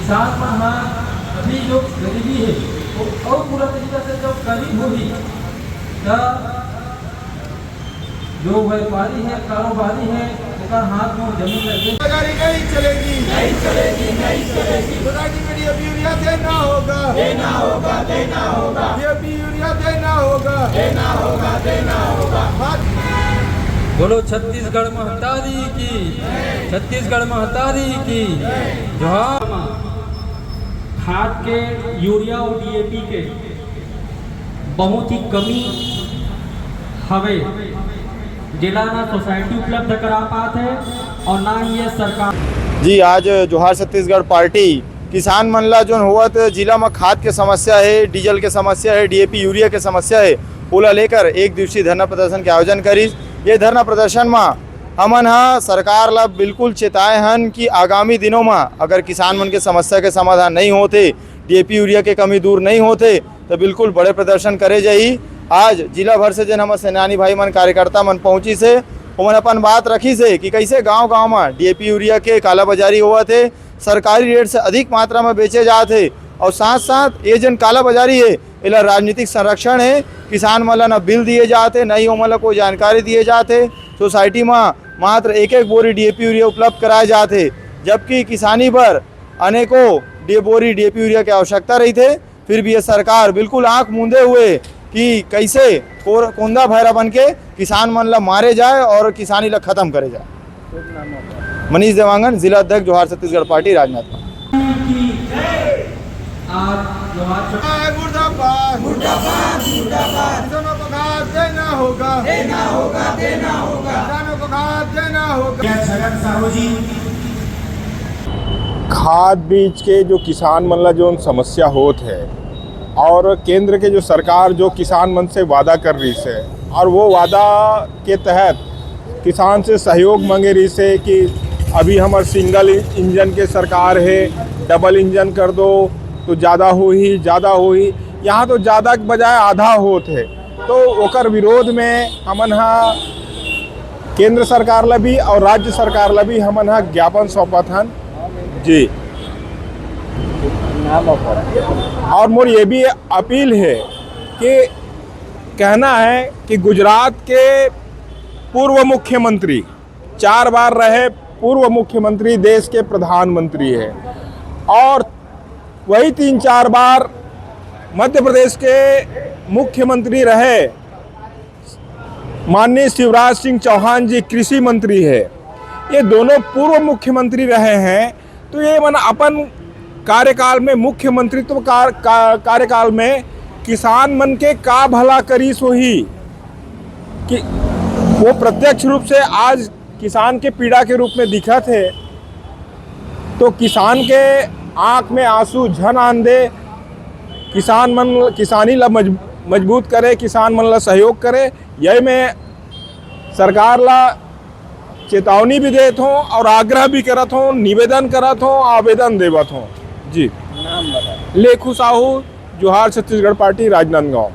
किसान मन हाँ अभी जो गरीबी है वो और पूरा तरीका से जब करीब होगी तो जो व्यापारी है कारोबारी है उसका हाथ में जमीन लगे नहीं चलेगी नहीं चलेगी नहीं चलेगी यूरिया देना होगा देना होगा देना होगा यूरिया देना होगा देना होगा देना होगा। बोलो छत्तीसगढ़ महतारी की, छत्तीसगढ़ महतारी की जोहार। खाद के यूरिया और डीएपी के बहुत ही कमी हवे, जिला ना सोसाइटी उपलब्ध करा पाते है और ना ही ये सरकार। जी आज जोहार छत्तीसगढ़ पार्टी किसान मन ला जो होवत जिला में खाद के समस्या है, डीजल के समस्या है, डीएपी यूरिया के समस्या है, ओला लेकर एक दिवसीय धरना प्रदर्शन के आयोजन करी। ये धरना प्रदर्शन में हमन हाँ सरकार ला बिल्कुल चेताए हन कि आगामी दिनों में अगर किसान मन के समस्या के समाधान नहीं होते, डीएपी यूरिया के कमी दूर नहीं होते तो बिल्कुल बड़े प्रदर्शन करे जाई। आज जिला भर से जन हम सेनानी भाई मन कार्यकर्ता मन पहुंची से उमन अपन बात रखी से कि कैसे गांव-गांव में डीएपी यूरिया के कालाबाजारी हुआ थे, सरकारी रेट से अधिक मात्रा में बेचे जाते और साथ साथ ये जन कालाबाजारी है इला राजनीतिक संरक्षण है। किसान मन ला न बिल दिए जाते न ही उमन ला कोई जानकारी दिए जाते। सोसाइटी में मात्र एक एक बोरी डीएपी यूरिया उपलब्ध कराए जाते, जबकि किसानी पर अनेकों बोरी डीएपी यूरिया की आवश्यकता रही थे। फिर भी ये सरकार बिल्कुल आंख मूंदे हुए कि कैसे कोंदा भैरा बन के किसान मन ला मारे जाए और किसानी ला खत्म करे जाए। मनीष देवांगन, जिला अध्यक्ष जोहार छत्तीसगढ़ पार्टी राजनाथ। मुर्दाबाद मुर्दाबाद मुर्दाबाद, किसानों को खाद देना होगा देना होगा देना होगा, किसानों को खाद देना होगा। छगन साहू जी, खाद बीज के जो किसान मन ला जो समस्या होत है और केंद्र के जो सरकार जो किसान मन से वादा कर रही से और वो वादा के तहत किसान से सहयोग मांगे रही से कि अभी हमार सिंगल इंजन के सरकार है, डबल इंजन कर दो तो ज़्यादा हो ही। यहाँ तो ज़्यादा के बजाय आधा होत है, तो ओकर विरोध में हमन हाँ केंद्र सरकार ला भी और राज्य सरकार ला भी हमन हाँ ज्ञापन सौंपत हन जी। और मोर ये भी अपील है कि कहना है कि गुजरात के पूर्व मुख्यमंत्री 4 बार रहे, पूर्व मुख्यमंत्री देश के प्रधानमंत्री है और वही 3-4 बार मध्य प्रदेश के मुख्यमंत्री रहे माननीय शिवराज सिंह चौहान जी, कृषि मंत्री है। ये दोनों पूर्व मुख्यमंत्री रहे हैं, तो ये मन अपन कार्यकाल में मुख्यमंत्रित्व कार्यकाल में किसान मन के का भला करी सोही कि वो प्रत्यक्ष रूप से आज किसान के पीड़ा के रूप में दिखत है। तो किसान के आँख में आंसू झन आन दे, किसानी ला मजबूत करे, किसान मन ला सहयोग करे। यही में सरकार ला चेतावनी भी देत हूँ और आग्रह भी करत हूँ, निवेदन करत हूँ, आवेदन देवत हूँ जी। लेखू साहू, जोहार छत्तीसगढ़ पार्टी, राजनांदगांव।